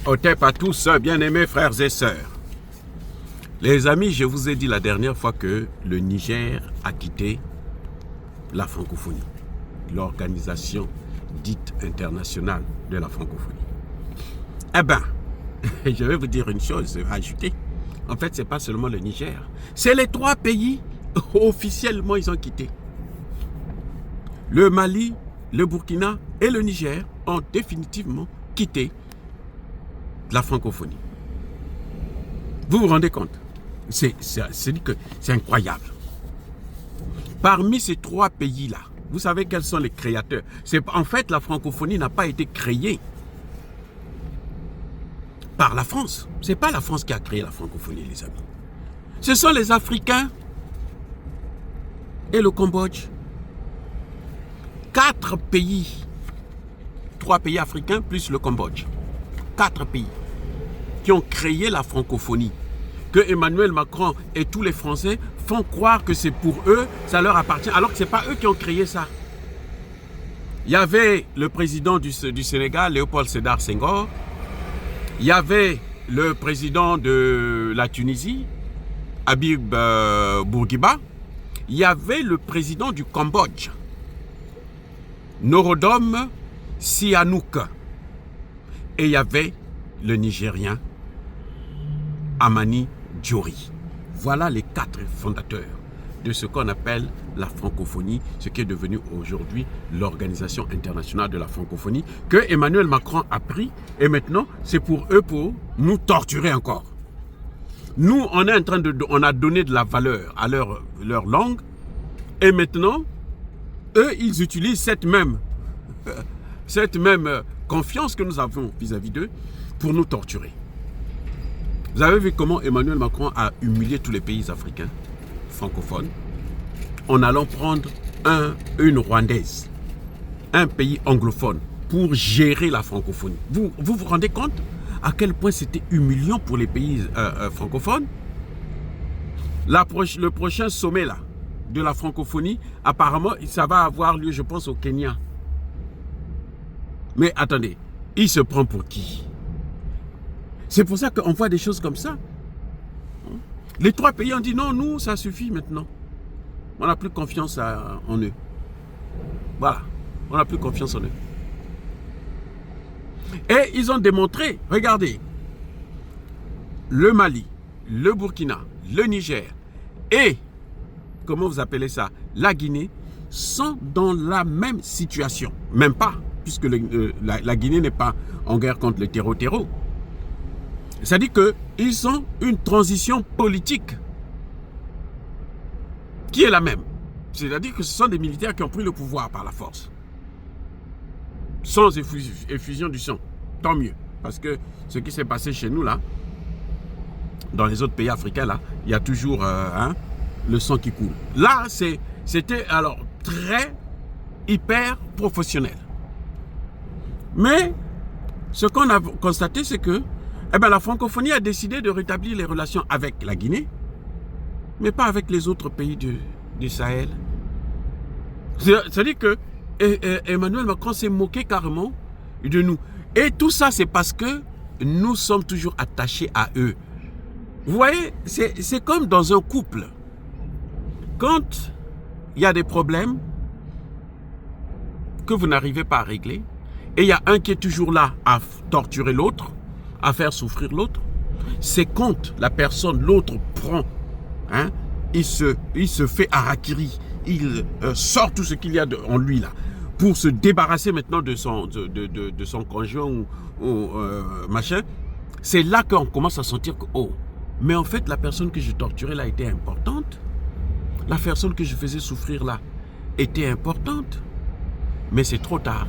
Otep à tous, bien-aimés frères et sœurs. Les amis, je vous ai dit la dernière fois que le Niger a quitté la francophonie, l'organisation dite internationale de la francophonie. Eh bien, je vais vous dire une chose à ajouter. En fait, ce n'est pas seulement le Niger. C'est les 3 pays officiellement ils ont quitté. Le Mali, le Burkina et le Niger ont définitivement quitté la francophonie. Vous vous rendez compte? C'est incroyable. Parmi ces 3 pays-là, vous savez quels sont les créateurs? En fait, la francophonie n'a pas été créée par la France. Ce n'est pas la France qui a créé la francophonie, les amis. Ce sont les Africains et le Cambodge. 4 pays. 3 pays africains plus le Cambodge. 4 pays qui ont créé la francophonie. Que Emmanuel Macron et tous les Français font croire que c'est pour eux, ça leur appartient, alors que ce n'est pas eux qui ont créé ça. Il y avait le président du Sénégal, Léopold Sédar Senghor. Il y avait le président de la Tunisie, Habib Bourguiba. Il y avait le président du Cambodge, Norodom Sihanouk. Et il y avait le Nigérien, Amani Diori. Voilà les 4 fondateurs de ce qu'on appelle la francophonie, ce qui est devenu aujourd'hui l'Organisation internationale de la francophonie, que Emmanuel Macron a pris, et maintenant c'est pour eux pour nous torturer encore. Nous, on est en train on a donné de la valeur à leur langue, et maintenant, eux, ils utilisent cette même confiance que nous avons vis-à-vis d'eux pour nous torturer. Vous avez vu comment Emmanuel Macron a humilié tous les pays africains francophones en allant prendre une Rwandaise, un pays anglophone, pour gérer la francophonie. Vous vous rendez compte à quel point c'était humiliant pour les pays francophones? Le prochain sommet là, de la francophonie, apparemment, ça va avoir lieu, je pense, au Kenya. Mais attendez, il se prend pour qui? C'est pour ça qu'on voit des choses comme ça. Les 3 pays ont dit non, nous, ça suffit maintenant. On n'a plus confiance en eux. Voilà, on n'a plus confiance en eux. Et ils ont démontré, regardez, le Mali, le Burkina, le Niger et, comment vous appelez ça, la Guinée, sont dans la même situation. Même pas, puisque la Guinée n'est pas en guerre contre le terreau. C'est-à-dire qu'ils ont une transition politique qui est la même. C'est-à-dire que ce sont des militaires qui ont pris le pouvoir par la force. Sans effusion du sang. Tant mieux. Parce que ce qui s'est passé chez nous, là, dans les autres pays africains, là, il y a toujours le sang qui coule. Là, c'était alors très hyper professionnel. Mais ce qu'on a constaté, c'est que la francophonie a décidé de rétablir les relations avec la Guinée, mais pas avec les autres pays du Sahel. C'est-à-dire que Emmanuel Macron s'est moqué carrément de nous. Et tout ça, c'est parce que nous sommes toujours attachés à eux. Vous voyez, c'est comme dans un couple. Quand il y a des problèmes que vous n'arrivez pas à régler, et il y a un qui est toujours là à torturer l'autre, à faire souffrir l'autre, c'est quand la personne, l'autre prend, il se fait harakiri, il sort tout ce qu'il y a en lui là, pour se débarrasser maintenant de son conjoint ou machin. C'est là qu'on commence à sentir que, oh, mais en fait la personne que je torturais là était importante, la personne que je faisais souffrir là était importante, mais c'est trop tard.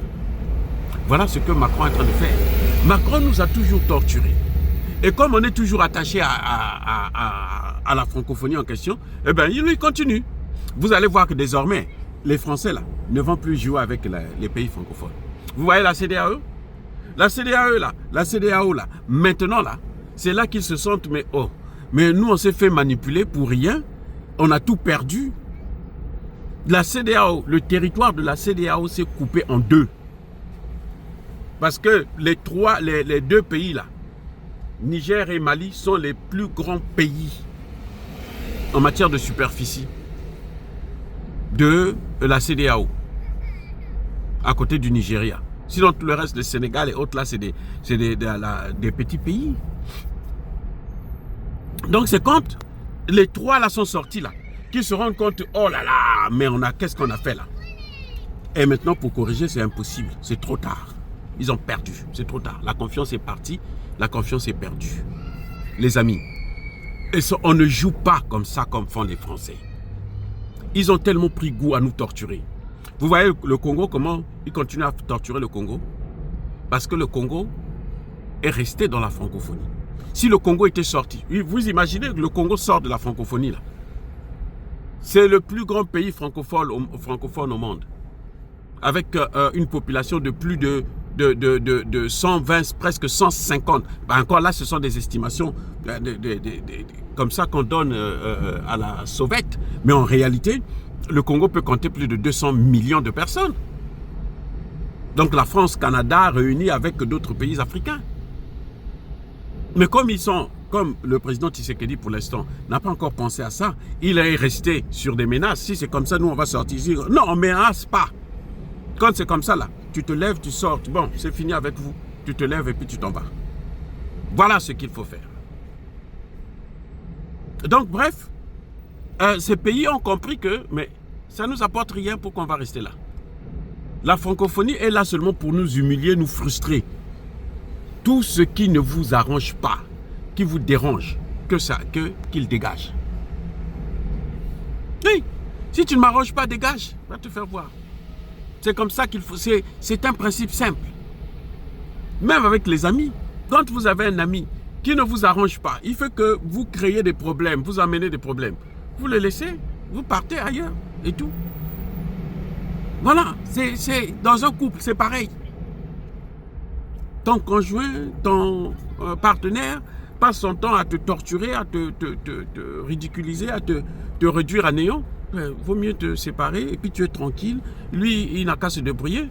Voilà ce que Macron est en train de faire. Macron nous a toujours torturés. Et comme on est toujours attaché à la francophonie en question, il continue. Vous allez voir que désormais, les Français là, ne vont plus jouer avec les pays francophones. Vous voyez la CEDEAO? La CEDEAO là, maintenant là, c'est là qu'ils se sentent, mais nous on s'est fait manipuler pour rien, on a tout perdu. La CEDEAO, le territoire de la CEDEAO s'est coupé en 2. Parce que les 2 pays là, Niger et Mali sont les plus grands pays en matière de superficie de la CEDEAO, à côté du Nigeria. Sinon, tout le reste, le Sénégal et autres, là, c'est des petits pays. Donc, c'est quand les trois, là, sont sortis, là, qu'ils se rendent compte, oh là là, mais qu'est-ce qu'on a fait, là? Et maintenant, pour corriger, c'est impossible. C'est trop tard. Ils ont perdu. C'est trop tard. La confiance est partie. La confiance est perdue. Les amis, on ne joue pas comme ça, comme font les Français. Ils ont tellement pris goût à nous torturer. Vous voyez le Congo, comment ils continuent à torturer le Congo? Parce que le Congo est resté dans la francophonie. Si le Congo était sorti, vous imaginez que le Congo sort de la francophonie, là. C'est le plus grand pays francophone au monde. Avec une population de plus de 120, presque 150. Ben encore là, ce sont des estimations comme ça qu'on donne à la sauvette. Mais en réalité, le Congo peut compter plus de 200 millions de personnes. Donc la France, Canada, réunis avec d'autres pays africains. Mais comme le président Tshisekedi pour l'instant n'a pas encore pensé à ça, il est resté sur des menaces. Si c'est comme ça, nous on va sortir ici. Non, on ne menace pas. Quand c'est comme ça là, tu te lèves, tu sors, bon, c'est fini avec vous. Tu te lèves et puis tu t'en vas. Voilà ce qu'il faut faire. Donc bref, ces pays ont compris que, mais ça ne nous apporte rien pour qu'on va rester là. La francophonie est là seulement pour nous humilier, nous frustrer. Tout ce qui ne vous arrange pas, qui vous dérange, qu'il dégage. Oui, si tu ne m'arranges pas, dégage, va te faire voir. C'est comme ça qu'il faut, c'est un principe simple. Même avec les amis, quand vous avez un ami qui ne vous arrange pas, il fait que vous créez des problèmes, vous amenez des problèmes. Vous le laissez, vous partez ailleurs et tout. Voilà, c'est dans un couple, c'est pareil. Ton conjoint, ton partenaire passe son temps à te torturer, à te ridiculiser, à te réduire à néant. Vaut mieux te séparer et puis tu es tranquille. Lui, il n'a qu'à se débrouiller.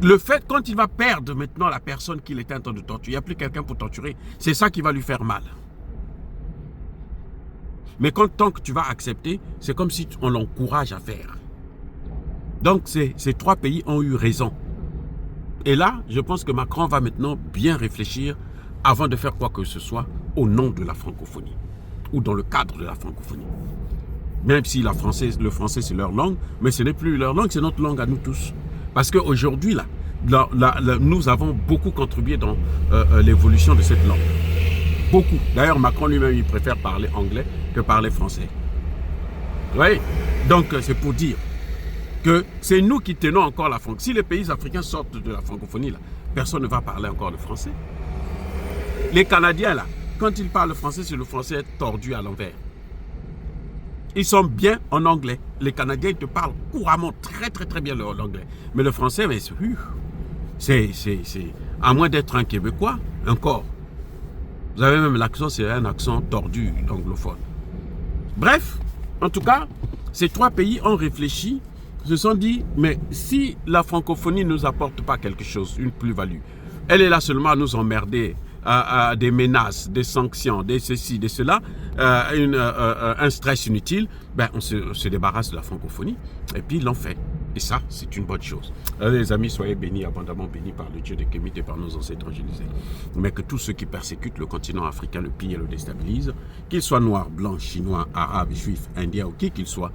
Le fait, quand il va perdre maintenant la personne qu'il était en train de torturer, il n'y a plus quelqu'un pour torturer, c'est ça qui va lui faire mal. Mais tant que tu vas accepter, c'est comme si on l'encourage à faire. Donc, ces trois pays ont eu raison. Et là, je pense que Macron va maintenant bien réfléchir avant de faire quoi que ce soit au nom de la francophonie ou dans le cadre de la francophonie. Même si le français c'est leur langue, mais ce n'est plus leur langue, c'est notre langue à nous tous. Parce qu'aujourd'hui, nous avons beaucoup contribué dans l'évolution de cette langue. Beaucoup. D'ailleurs, Macron lui-même, il préfère parler anglais que parler français. Oui. Donc, c'est pour dire que c'est nous qui tenons encore la francophonie. Si les pays africains sortent de la francophonie, là, personne ne va parler encore le français. Les Canadiens, là, quand ils parlent français, c'est le français tordu à l'envers. Ils sont bien en anglais. Les Canadiens, ils te parlent couramment, très très très bien l'anglais. Mais le français, c'est à moins d'être un Québécois, encore. Vous avez même l'accent, c'est un accent tordu, anglophone. Bref, en tout cas, ces trois pays ont réfléchi, se sont dit, mais si la francophonie ne nous apporte pas quelque chose, une plus-value, elle est là seulement à nous emmerder, à des menaces, des sanctions, des ceci, des cela, un stress inutile, ben on se débarrasse de la francophonie et puis ils l'ont fait. Et ça, c'est une bonne chose. Alors, les amis, soyez bénis, abondamment bénis par le Dieu des Kémites et par nos ancêtres évangélisés. Mais que tous ceux qui persécutent le continent africain, le pillent et le déstabilisent, qu'ils soient noirs, blancs, chinois, arabes, juifs, indiens ou qui qu'ils soient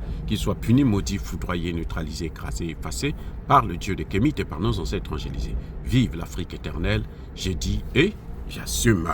punis, maudits, foudroyés, neutralisés, écrasés, effacés par le Dieu des Kémites et par nos ancêtres évangélisés. Vive l'Afrique éternelle, j'ai dit et j'assume.